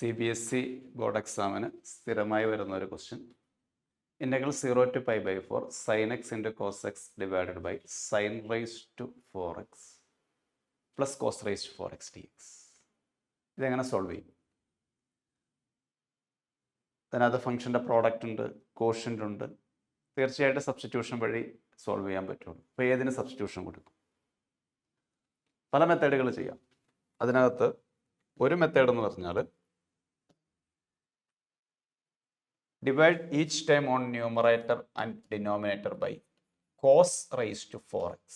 CBSE board എക്സാമിന് സ്ഥിരമായി വരുന്ന ഒരു question. Integral 0 to π/4 sin x into cos x divided by sin raised to 4x plus cos raised to 4x dx. ഇതെങ്ങനെ solve ചെയ്യും? അതിനകത്ത് ഫംഗ്ഷൻ്റെ product ഉണ്ട്, കോഷ്യൻ്റ് ഉണ്ട്. തീർച്ചയായിട്ടും സബ്സ്റ്റിറ്റ്യൂഷൻ വഴി സോൾവ് ചെയ്യാൻ പറ്റുള്ളൂ. അപ്പോൾ ഏതിന് സബ്സ്റ്റിറ്റ്യൂഷൻ കൊടുക്കും? പല മെത്തേഡുകൾ ചെയ്യാം. അതിനകത്ത് ഒരു മെത്തേഡ് എന്ന് പറഞ്ഞാൽ divide each term on numerator and denominator by cos raised to 4x.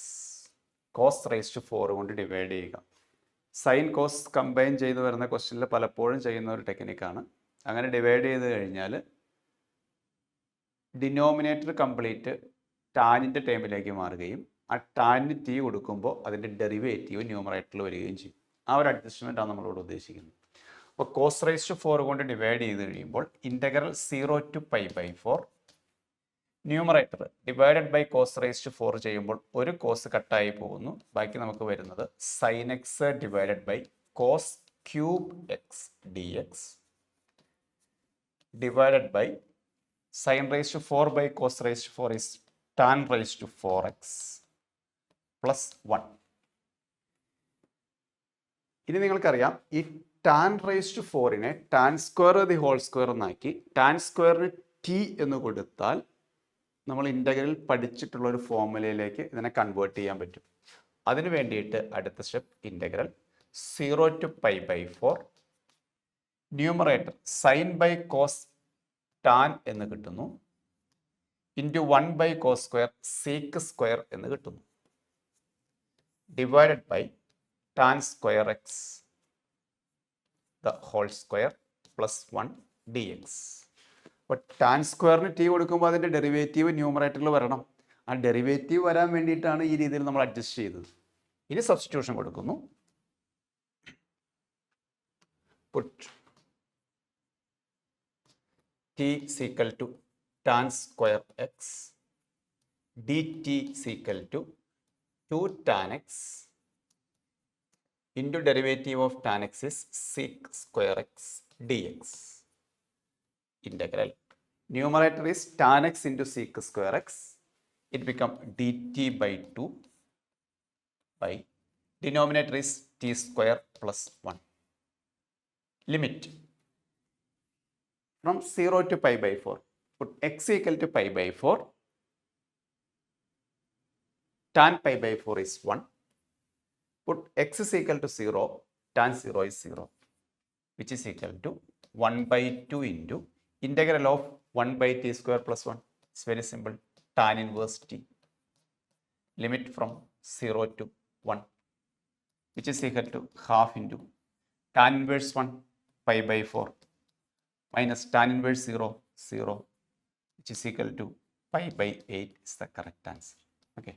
cos raised to 4 കൊണ്ട് ഡിവൈഡ് ചെയ്യുക. സൈൻ കോസ് കമ്പൈൻ ചെയ്ത് വരുന്ന ക്വസ്റ്റ്യനിൽ പലപ്പോഴും ചെയ്യുന്ന ഒരു ടെക്നിക്കാണ്. അങ്ങനെ ഡിവൈഡ് ചെയ്ത് കഴിഞ്ഞാൽ ഡിനോമിനേറ്റർ കംപ്ലീറ്റ് ടാനിൻ്റെ ടേമിലേക്ക് മാറുകയും ആ ടാനിന് ടി കൊടുക്കുമ്പോൾ അതിൻ്റെ ഡെറിവേറ്റീവ് ന്യൂമറേറ്ററിൽ വരികയും ചെയ്യും. ആ ഒരു അഡ്ജസ്റ്റ്മെൻറ്റാണ് നമ്മളോട് ഉദ്ദേശിക്കുന്നത്. അപ്പോൾ കോസ് റൈസ് ടു 4 കൊണ്ട് ഡിവൈഡ് ചെയ്ത് കഴിയുമ്പോൾ integral 0 to π/4 numerator divided by cos raise to 4 ചെയ്യുമ്പോൾ ഒരു കോസ് കട്ടായി പോകുന്നു. ബാക്കി നമുക്ക് വരുന്നത് sine x divided by cos cube x d x divided by sine raise to 4 by cos raise to 4 is tan raise to 4x plus 1. ഇനി നിങ്ങൾക്കറിയാം, ഈ ടാൻ റൈസ് ടു 4നെ tan square the whole square എന്നാക്കി tan സ്ക്വയറിന് t എന്ന് കൊടുത്താൽ നമ്മൾ integral പഠിച്ചിട്ടുള്ള ഒരു ഫോർമുലയിലേക്ക് ഇതിനെ കൺവേർട്ട് ചെയ്യാൻ പറ്റും. അതിന് വേണ്ടിയിട്ട് അടുത്ത step integral 0 to π/4 numerator sine by cos tan എന്ന് കിട്ടുന്നു into 1 by cos square sec square എന്ന് കിട്ടുന്നു divided by tan square x the whole square plus 1 dx. അപ്പോൾ ടാൻ സ്ക്വയറിന് ടി കൊടുക്കുമ്പോൾ അതിൻ്റെ ഡെറിവേറ്റീവ് ന്യൂമറേറ്ററിൽ വരണം. ആ ഡെറിവേറ്റീവ് വരാൻ വേണ്ടിയിട്ടാണ് ഈ രീതിയിൽ നമ്മൾ അഡ്ജസ്റ്റ് ചെയ്തത്. ഇനി സബ്സ്റ്റിറ്റ്യൂഷൻ കൊടുക്കുന്നു. put t is equal to tan square x dt is equal to 2 tan x into derivative of tan x is sec square x dx. Integral numerator is tan x into sec square x. It become dt by 2 by denominator is t square plus 1. Limit from 0 to π/4. Put x equal to π/4. Tan π/4 is 1. Put x is equal to 0, tan 0 is 0, which is equal to 1 by 2 into integral of 1 by t square plus 1. It's very simple. Tan inverse t. Limit from 0 to 1, which is equal to half into tan inverse 1 π/4 minus tan inverse 0, 0, which is equal to π/8 is the correct answer. Okay.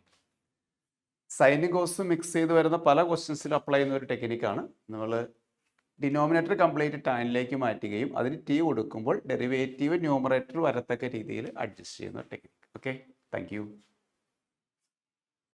സൈനും കോസും mix ചെയ്ത് വരുന്ന പല ക്വസ്റ്റ്യൻസിലും apply ചെയ്യുന്ന ഒരു ടെക്നിക്കാണ്. നമ്മൾ denominator complete ടാനിലേക്ക് മാറ്റുകയും അതിന് ടി കൊടുക്കുമ്പോൾ ഡെറിവേറ്റീവ് ന്യൂമറേറ്റർ വരത്തക്ക രീതിയിൽ അഡ്ജസ്റ്റ് ചെയ്യുന്ന ടെക്നിക്ക്. Okay, thank you.